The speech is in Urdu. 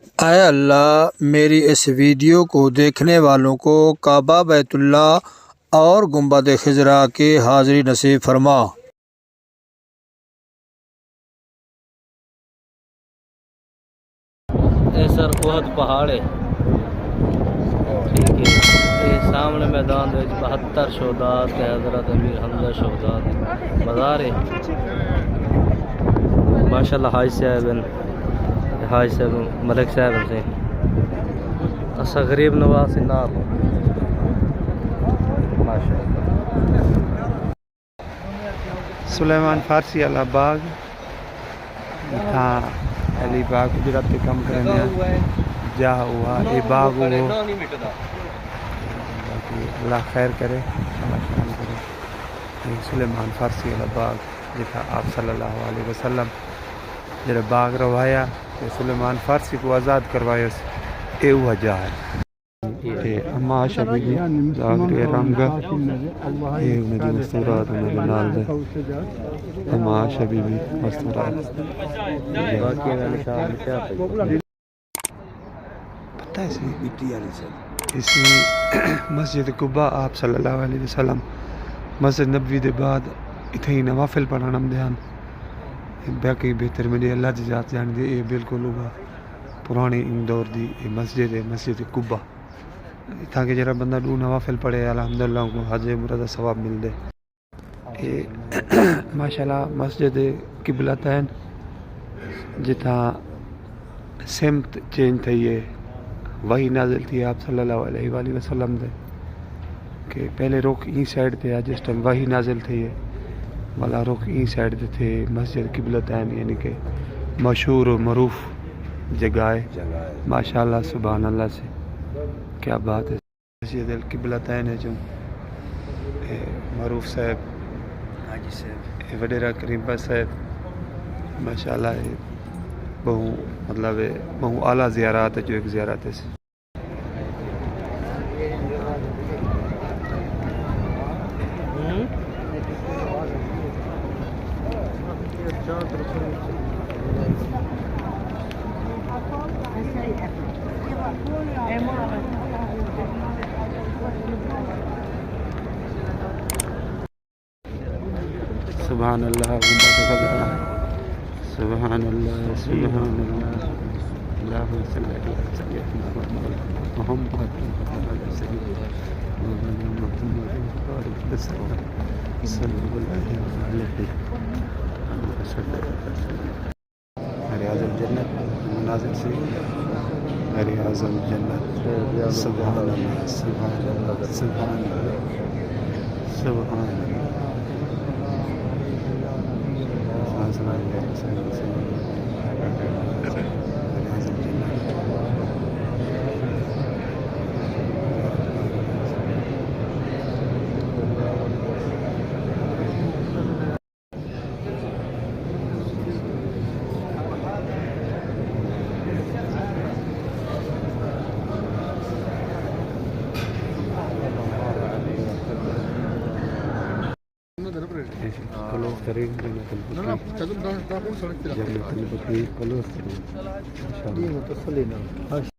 اے اللہ میری اس ویڈیو کو دیکھنے والوں کو کعبہ بیت اللہ اور گنبد خضرا کی حاضری نصیب فرما۔ سر احد پہاڑ ہے، ٹھیک ہے، یہ سامنے میدان 72 شہداء تے حضرت امیر حمزہ شہداء دے مزار ہے۔ ماشاءاللہ حاج صاحب ملک صاحب سے اسا غریب نواز نال ماشاءاللہ۔ سلیمان فارسی والا باغ تھا علی باغ گجرات کے کم کرنے جا ہوا یہ باغ وہ اللہ خیر کرے، اللہ شان کرے۔ یہ سلیمان فارسی والا باغ جتھا آپ صلی اللہ علیہ وسلم جڑا باغ روایا تے سلیمان فارسی کو آزاد کروایا اے وہ جا ہے تے اما شبیلی ظاہر رنگ اے انہاں دی مستورات انہاں نال دے اما شبیلی مستورات باقی کا نشان کیا پہ پتہ ہے سی بیٹی علی سے اس مسجد قباء آپ صلی اللہ علیہ وسلم مسجد نبوی دے بعد اتھے نوافل پڑھنا دھیان باقی بہتر میری اللہ کی ذات جان دی یہ بالکل ہوگا پرانی دور دی مسجد ہے، مسجد قباء اتھا کہ جرا بندہ دو نوافل پڑھے الحمدللہ کو حج مراد ثواب مل دے۔ ماشاءاللہ مسجد قبلتین جتھا سمت چینج تھی ہے وہی نازل تھی آپ صلی اللہ علیہ وآلہ وسلم دے کہ پہلے رخ این سائڈ تھے جس ٹائم وہی نازل تھی ہے والا رخ این سائڈ دے تھے مسجد قبلتین یعنی کہ مشہور و معروف جگہ ہے ماشاءاللہ سبحان اللہ سے کیا بات ہے۔ مسجد القبلتین ہے جو معروف صاحب حاجی صاحب وڈیرہ کریم پر صاحب ماشاءاللہ بہو مطلب بہو اعلیٰ زیارات ہے جو ایک زیارت ہے سبحان اللہ سبحان اللہ سبحان اللہ اللہم صلی علی سیدنا محمد ریاض الجنت مناظر سے ریاض الجنت سبحان اللہ سبحان اللہ سبحان اللہ سبحان اللہ کلوز کریں جنت البقیع کلوز کریں